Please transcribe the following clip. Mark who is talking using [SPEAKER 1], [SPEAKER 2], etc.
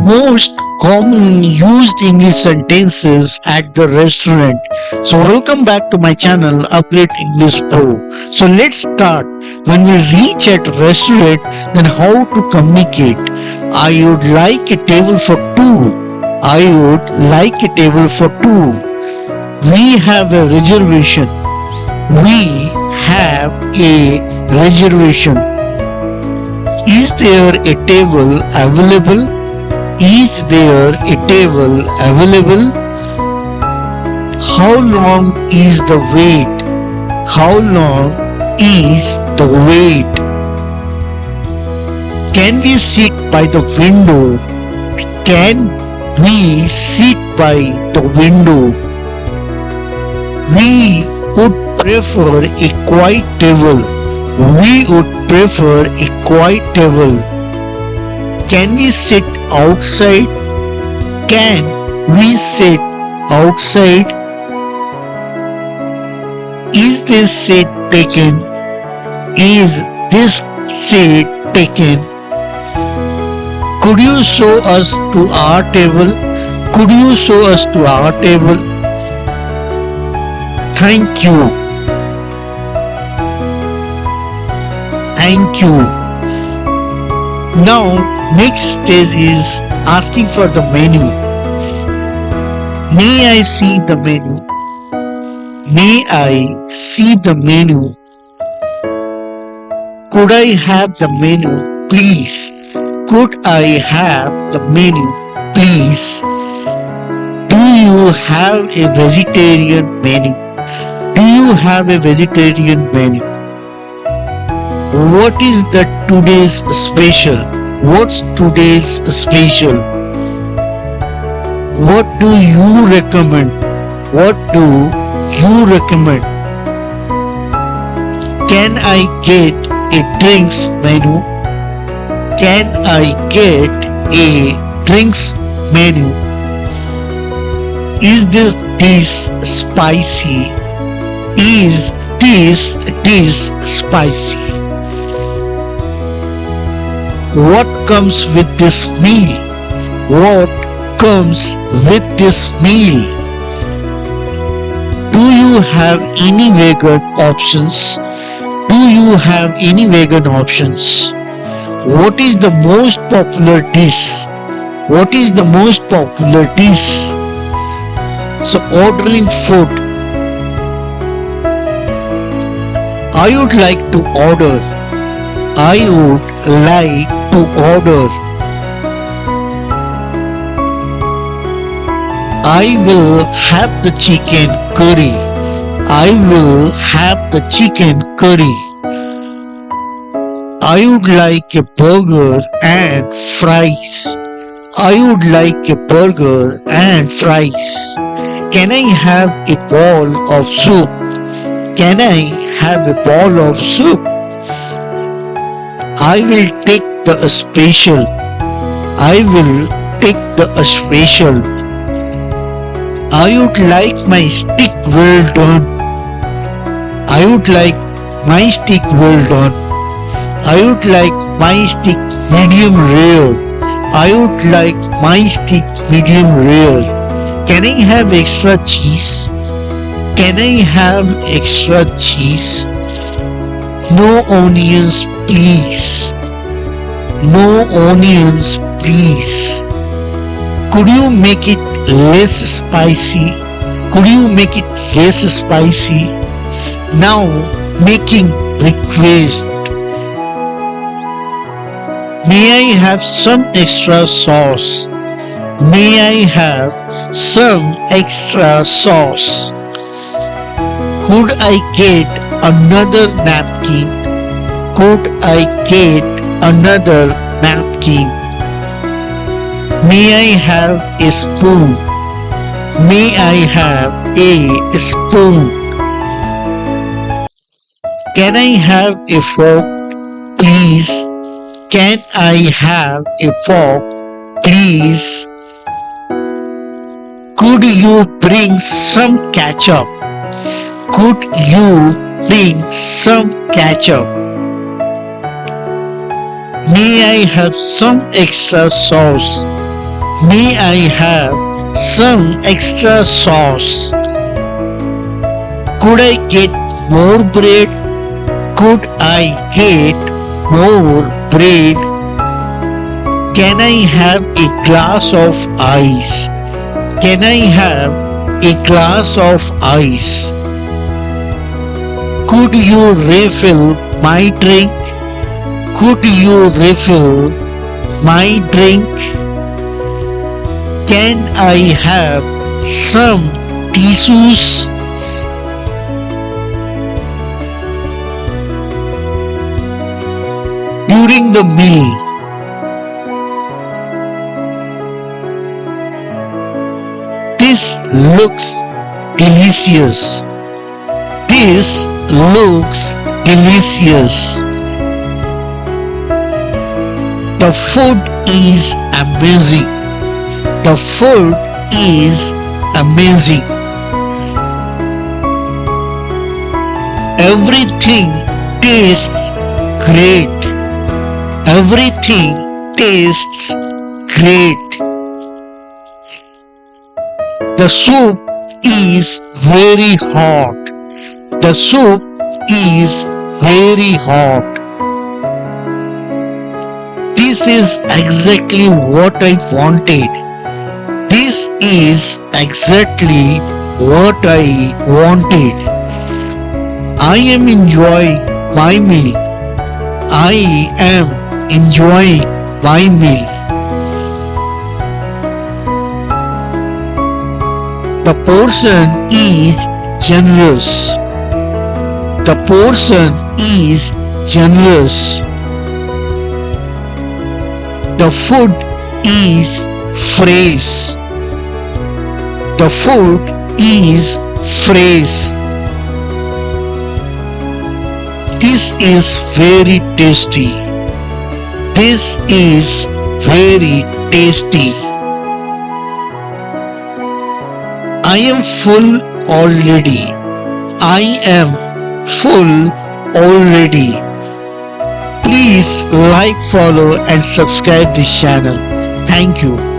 [SPEAKER 1] most common used English sentences at the restaurant. So welcome back to my channel Upgrade English Pro. So let's start. When we reach at restaurant, then how to communicate. I would like a table for two. I would like a table for two. We have a reservation. We have a reservation. Is there a table available? Is there a table available? How long is the wait? How long is the wait? Can we sit by the window? Can we sit by the window? We would prefer a quiet table. We would prefer a quiet table. Can we sit outside? Can we sit outside? Is this seat taken? Is this seat taken? Could you show us to our table? Could you show us to our table? Thank you. Thank you. Now, next stage is asking for the menu. May I see the menu? May I see the menu? Could I have the menu, please? Could I have the menu, please? Do you have a vegetarian menu? Do you have a vegetarian menu? What is the today's special? What's today's special? What do you recommend? What do you recommend? Can I get a drinks menu? Can I get a drinks menu? Is this dish spicy? Is this dish spicy? What comes with this meal? What comes with this meal? Do you have any vegan options? Do you have any vegan options? What is the most popular dish? What is the most popular dish? So ordering food. I would like to order. I would like to order. I will have the chicken curry. I will have the chicken curry. I would like a burger and fries. I would like a burger and fries. Can I have a bowl of soup? Can I have a bowl of soup? I will take the special. I will take the special. I would like my steak well done. I would like my steak well done. I would like my steak medium rare. I would like my steak medium rare. Can I have extra cheese? Can I have extra cheese? No onions, please. No onions, please. Could you make it less spicy? Could you make it less spicy? Now making request. May I have some extra sauce? May I have some extra sauce? Could I get another napkin? Could I get another napkin? May I have a spoon? May I have a spoon? Can I have a fork, please? Can I have a fork, please? Could you bring some ketchup? Could you bring some ketchup? May I have some extra sauce? May I have some extra sauce? Could I get more bread? Could I get more bread? Can I have a glass of ice? Can I have a glass of ice? Could you refill my drink? Could you refill my drink? Can I have some tissues? During the meal, this looks delicious. This looks delicious. The food is amazing. The food is amazing. Everything tastes great. Everything tastes great. The soup is very hot. The soup is very hot. This is exactly what I wanted. This is exactly what I wanted. I am enjoying my meal. I am enjoying my meal. The portion is generous. The portion is generous. The food is fresh. The food is fresh. This is very tasty. This is very tasty. I am full already. I am full already. Please like, follow and subscribe this channel. Thank you.